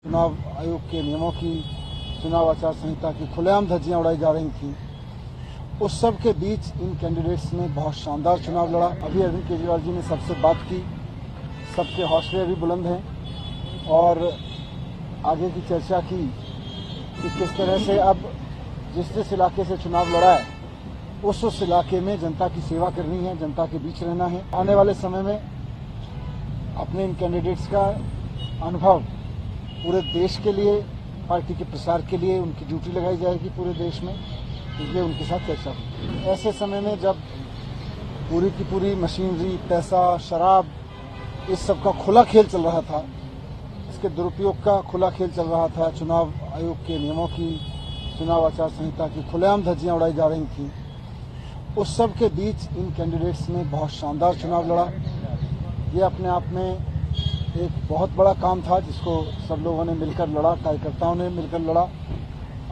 चुनाव आयोग के नियमों की, चुनाव आचार संहिता की खुलेआम धज्जियां उड़ाई जा रही थी। उस सब के बीच इन कैंडिडेट्स ने बहुत शानदार चुनाव लड़ा। अभी अरविंद केजरीवाल जी ने सबसे बात की, सबके हौसले अभी बुलंद हैं और आगे की चर्चा की कि किस तरह से अब जिस इलाके से चुनाव लड़ा है उस इलाके में जनता की सेवा करनी है, जनता के बीच रहना है। आने वाले समय में अपने इन कैंडिडेट्स का अनुभव पूरे देश के लिए, पार्टी के प्रसार के लिए उनकी ड्यूटी लगाई जाएगी पूरे देश में, इसलिए उनके साथ चर्चा होगी। ऐसे समय में जब पूरी की पूरी मशीनरी, पैसा, शराब, इस सब का खुला खेल चल रहा था, इसके दुरुपयोग का खुला खेल चल रहा था, चुनाव आयोग के नियमों की, चुनाव आचार संहिता की खुलेआम धज्जियां उड़ाई जा रही थी। उस सब के बीच इन कैंडिडेट्स ने बहुत शानदार चुनाव लड़ा। ये अपने आप में एक बहुत बड़ा काम था जिसको सब लोगों ने मिलकर लड़ा, कार्यकर्ताओं ने मिलकर लड़ा।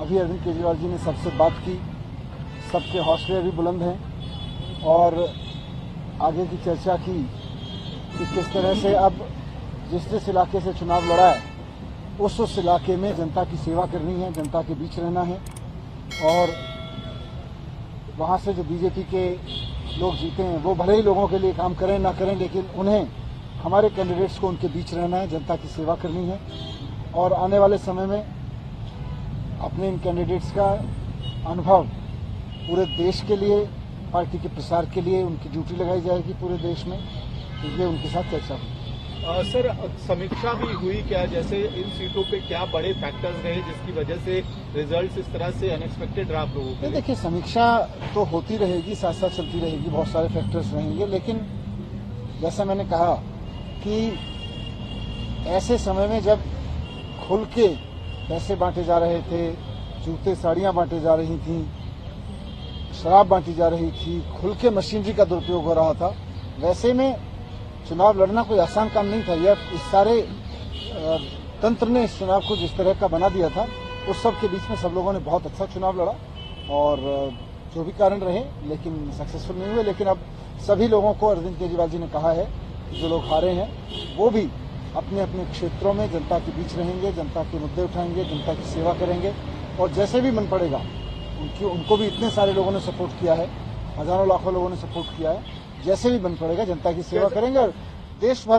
अभी अरविंद केजरीवाल जी ने सबसे बात की, सबके हौसले अभी बुलंद हैं और आगे की चर्चा की कि किस तरह से अब जिस इलाके से चुनाव लड़ा है उस इलाके में जनता की सेवा करनी है, जनता के बीच रहना है और वहाँ से जो बीजेपी के लोग जीते हैं वो भले ही लोगों के लिए काम करें ना करें, लेकिन उन्हें, हमारे कैंडिडेट्स को उनके बीच रहना है, जनता की सेवा करनी है और आने वाले समय में अपने इन कैंडिडेट्स का अनुभव पूरे देश के लिए, पार्टी के प्रसार के लिए उनकी ड्यूटी लगाई जाएगी पूरे देश में, इसलिए उनके साथ चर्चा होगी। सर, समीक्षा भी हुई क्या, जैसे इन सीटों पे क्या बड़े फैक्टर्स रहे जिसकी वजह से रिजल्ट्स इस तरह से अनएक्सपेक्टेड रहा आप लोगों के लिए? देखिए, समीक्षा तो होती रहेगी, साथ साथ चलती रहेगी, बहुत सारे फैक्टर्स रहेंगे, लेकिन जैसा मैंने कहा कि ऐसे समय में जब खुल के पैसे बांटे जा रहे थे, जूते साड़ियां बांटे जा रही थी, शराब बांटी जा रही थी, खुल के मशीनरी का दुरुपयोग हो रहा था, वैसे में चुनाव लड़ना कोई आसान काम नहीं था। यह इस सारे तंत्र ने इस चुनाव को जिस तरह का बना दिया था, उस सब के बीच में सब लोगों ने बहुत अच्छा चुनाव लड़ा और जो भी कारण रहे लेकिन सक्सेसफुल नहीं हुए। लेकिन अब सभी लोगों को अरविंद केजरीवाल जी ने कहा है जो लोग हारे हैं वो भी अपने अपने क्षेत्रों में जनता के बीच रहेंगे, जनता के मुद्दे उठाएंगे, जनता की सेवा करेंगे और जैसे भी मन पड़ेगा उनको भी इतने सारे लोगों ने सपोर्ट किया है, हजारों लाखों लोगों ने सपोर्ट किया है, जैसे भी मन पड़ेगा जनता की सेवा करेंगे और देश भर